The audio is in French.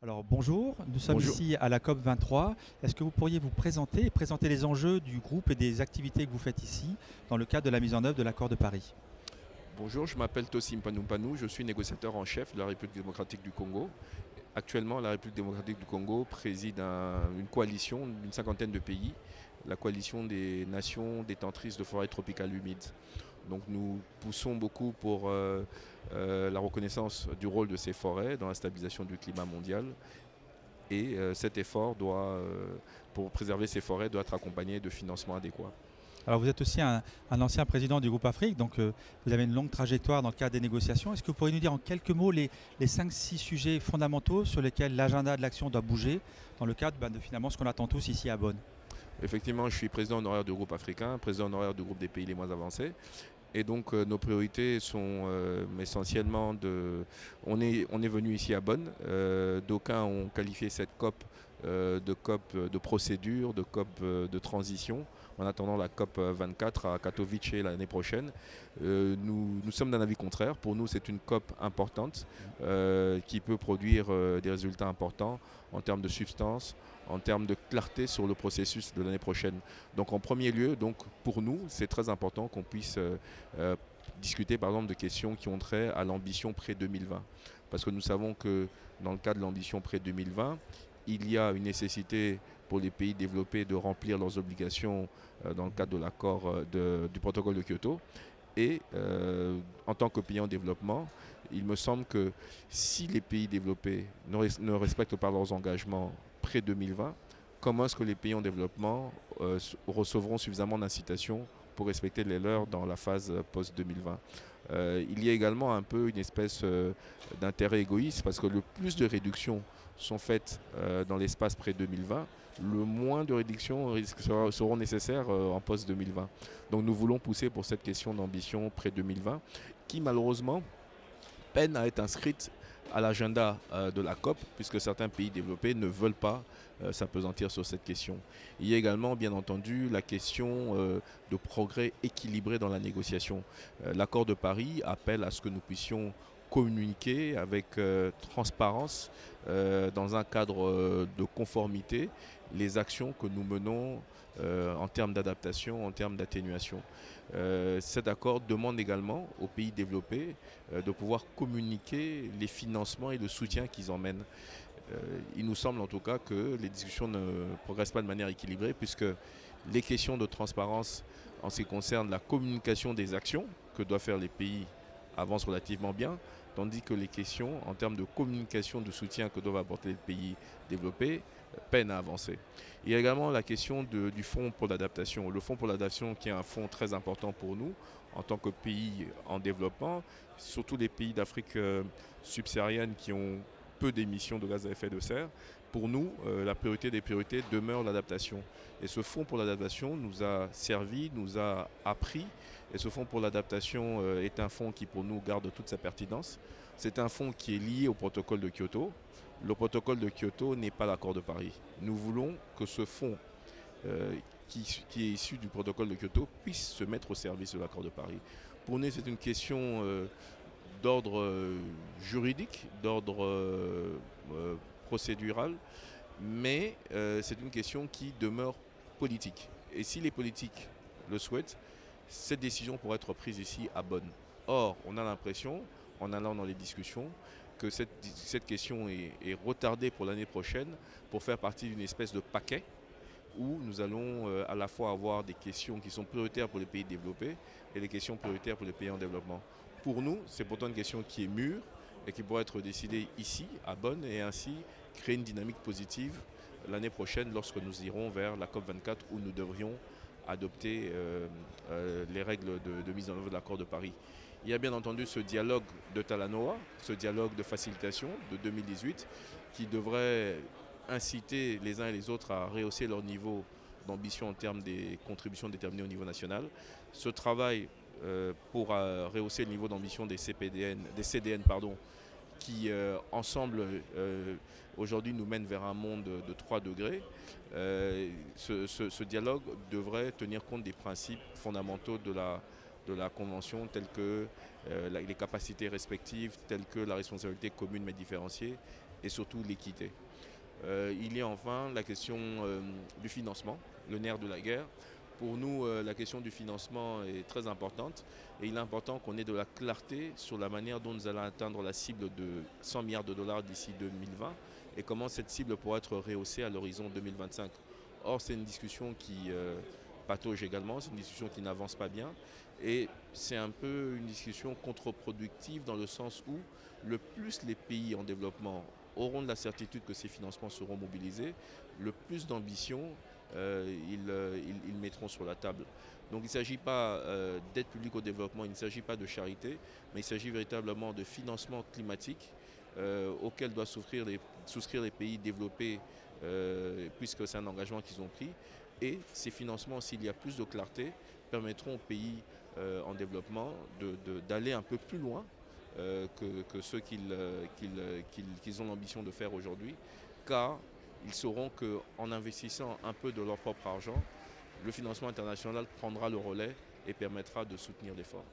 Alors bonjour, nous sommes Bonjour. ici à la COP 23. Est-ce que vous pourriez vous présenter et présenter les enjeux du groupe et des activités que vous faites ici dans le cadre de la mise en œuvre de l'accord de Paris? Bonjour, je m'appelle Tossim Panoumpanou, je suis négociateur en chef de la République démocratique du Congo. Actuellement, la République démocratique du Congo préside une coalition d'une cinquantaine de pays, la coalition des nations détentrices de forêts tropicales humides. Donc nous poussons beaucoup pour la reconnaissance du rôle de ces forêts dans la stabilisation du climat mondial. Et cet effort pour préserver ces forêts doit être accompagné de financements adéquats. Alors vous êtes aussi un ancien président du groupe Afrique, donc vous avez une longue trajectoire dans le cadre des négociations. Est-ce que vous pourriez nous dire en quelques mots les 5-6 sujets fondamentaux sur lesquels l'agenda de l'action doit bouger dans le cadre de finalement ce qu'on attend tous ici à Bonn? Effectivement, je suis président honoraire du groupe africain, président honoraire du groupe des pays les moins avancés. Et donc nos priorités sont essentiellement de... On est venu ici à Bonn. D'aucuns ont qualifié cette COP de COP de procédure, de COP de transition, en attendant la COP 24 à Katowice l'année prochaine. Nous sommes d'un avis contraire. Pour nous, c'est une COP importante qui peut produire des résultats importants en termes de substance, en termes de clarté sur le processus de l'année prochaine. Donc en premier lieu, donc, pour nous, c'est très important qu'on puisse euh, discuter par exemple de questions qui ont trait à l'ambition pré-2020. Parce que nous savons que dans le cadre de l'ambition pré-2020, il y a une nécessité pour les pays développés de remplir leurs obligations dans le cadre de l'accord du protocole de Kyoto. Et en tant que pays en développement, il me semble que si les pays développés ne respectent pas leurs engagements pré-2020, comment est-ce que les pays en développement recevront suffisamment d'incitation pour respecter les leurs dans la phase post-2020? Il y a également un peu une espèce d'intérêt égoïste parce que le plus de réductions sont faites dans l'espace pré-2020, le moins de réductions seront nécessaires en post-2020. Donc nous voulons pousser pour cette question d'ambition pré-2020 qui malheureusement peine à être inscrite à l'agenda de la COP, puisque certains pays développés ne veulent pas s'apesantir sur cette question. Il y a également, bien entendu, la question de progrès équilibré dans la négociation. L'accord de Paris appelle à ce que nous puissions communiquer avec transparence dans un cadre de conformité les actions que nous menons en termes d'adaptation, en termes d'atténuation. Cet accord demande également aux pays développés de pouvoir communiquer les financements et le soutien qu'ils emmènent. Il nous semble en tout cas que les discussions ne progressent pas de manière équilibrée puisque les questions de transparence en ce qui concerne la communication des actions que doivent faire les pays avancent relativement bien, tandis que les questions en termes de communication de soutien que doivent apporter les pays développés peinent à avancer. Il y a également la question du fonds pour l'adaptation. Le fonds pour l'adaptation qui est un fonds très important pour nous en tant que pays en développement, surtout les pays d'Afrique subsaharienne qui ont peu d'émissions de gaz à effet de serre. Pour nous, la priorité des priorités demeure l'adaptation. Et ce fonds pour l'adaptation nous a servi, nous a appris. Et ce fonds pour l'adaptation est un fonds qui pour nous garde toute sa pertinence. C'est un fonds qui est lié au protocole de Kyoto. Le protocole de Kyoto n'est pas l'accord de Paris. Nous voulons que ce fonds euh, qui est issu du protocole de Kyoto puisse se mettre au service de l'accord de Paris. Pour nous, c'est une question d'ordre juridique, d'ordre procédural, mais c'est une question qui demeure politique. Et si les politiques le souhaitent, cette décision pourrait être prise ici à Bonn. Or, on a l'impression, en allant dans les discussions, que cette question est retardée pour l'année prochaine pour faire partie d'une espèce de paquet où nous allons à la fois avoir des questions qui sont prioritaires pour les pays développés et des questions prioritaires pour les pays en développement. Pour nous, c'est pourtant une question qui est mûre et qui pourrait être décidée ici, à Bonn, et ainsi créer une dynamique positive l'année prochaine lorsque nous irons vers la COP24 où nous devrions adopter les règles de mise en œuvre de l'accord de Paris. Il y a bien entendu ce dialogue de Talanoa, ce dialogue de facilitation de 2018 qui devrait inciter les uns et les autres à rehausser leur niveau d'ambition en termes des contributions déterminées au niveau national. Ce travail pour rehausser le niveau d'ambition des CDN qui ensemble aujourd'hui nous mène vers un monde de 3 degrés. Ce dialogue devrait tenir compte des principes fondamentaux de la Convention tels que les capacités respectives, telles que la responsabilité commune mais différenciée et surtout l'équité. Il y a enfin la question du financement, le nerf de la guerre. Pour nous, la question du financement est très importante et il est important qu'on ait de la clarté sur la manière dont nous allons atteindre la cible de 100 milliards de dollars d'ici 2020 et comment cette cible pourra être rehaussée à l'horizon 2025. Or, c'est une discussion qui patauge également, c'est une discussion qui n'avance pas bien et c'est un peu une discussion contre-productive dans le sens où le plus les pays en développement auront de la certitude que ces financements seront mobilisés, le plus d'ambition ils mettront sur la table. Donc il ne s'agit pas d'aide publique au développement, il ne s'agit pas de charité, mais il s'agit véritablement de financement climatique auquel doivent souscrire les pays développés puisque c'est un engagement qu'ils ont pris. Et ces financements, s'il y a plus de clarté, permettront aux pays en développement d'aller un peu plus loin que ceux qu'ils ont l'ambition de faire aujourd'hui, car ils sauront qu'en investissant un peu de leur propre argent, le financement international prendra le relais et permettra de soutenir l'effort.